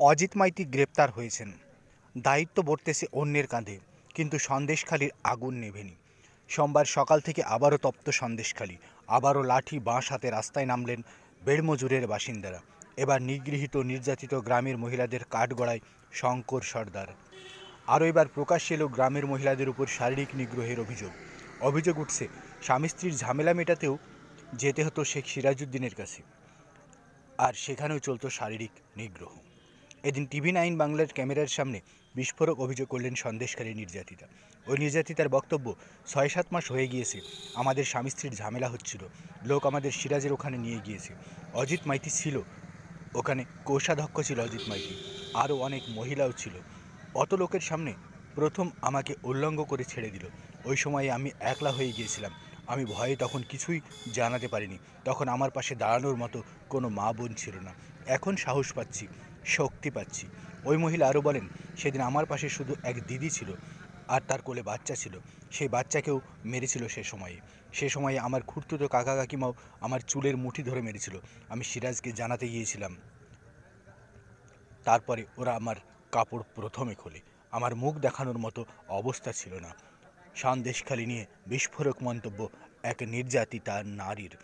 অজিত মাইতি গ্রেপ্তার হয়েছেন, দায়িত্ব বর্তেছে অন্যের কাঁধে, কিন্তু সন্দেশখালির আগুন নেভেনি। সোমবার সকাল থেকে আবারও তপ্ত সন্দেশখালি, আবারও লাঠি বাঁশ হাতে রাস্তায় নামলেন বেড়মজুরের বাসিন্দারা। এবার নিগৃহীত নির্যাতিত গ্রামের মহিলাদের কাঠগড়ায় শঙ্কর সর্দার। আরও এবার প্রকাশ্যে এলো গ্রামের মহিলাদের উপর শারীরিক নিগ্রহের অভিযোগ। অভিযোগ উঠছে স্বামী স্ত্রীর ঝামেলা মেটাতেও যেতে হতো শেখ সিরাজউদ্দিনের কাছে, আর সেখানেও চলতো শারীরিক নিগ্রহ। এদিন TV9 বাংলার ক্যামেরার সামনে বিস্ফোরক অভিযোগ করলেন সন্দেশখালী নির্যাতিতা। ওই নির্যাতিতার বক্তব্য, 6-7 মাস হয়ে গিয়েছে আমাদের স্বামী স্ত্রীর ঝামেলা হচ্ছিল, লোক আমাদের সিরাজের ওখানে নিয়ে গিয়েছে। অজিত মাইতি ছিল ওখানে, কোষাধ্যক্ষ ছিল অজিত মাইতি, আরও অনেক মহিলাও ছিল। অত লোকের সামনে প্রথম আমাকে উল্লঙ্ঘ করে ছেড়ে দিল। ওই সময়ে আমি একলা হয়ে গিয়েছিলাম, আমি ভয়ে তখন কিছুই জানাতে পারিনি। তখন আমার পাশে দাঁড়ানোর মতো কোনো মা বোন ছিল না। এখন সাহস পাচ্ছি, শক্তি পাচ্ছি। ওই মহিলা আরও বলেন, সেদিন আমার পাশে শুধু এক দিদি ছিল, আর তার কোলে বাচ্চা ছিল। সেই বাচ্চাকেও মেরেছিল সে সময়ে আমার খুড়তুতো কাকা কাকিমাও আমার চুলের মুঠি ধরে মেরেছিল। আমি সিরাজকে জানাতে গিয়েছিলাম, তারপরে ওরা আমার কাপড় প্রথমে খোলে। আমার মুখ দেখানোর মতো অবস্থা ছিল না। সন্দেশখালি নিয়ে বিস্ফোরক মন্তব্য এক নির্যাতিতা নারীর।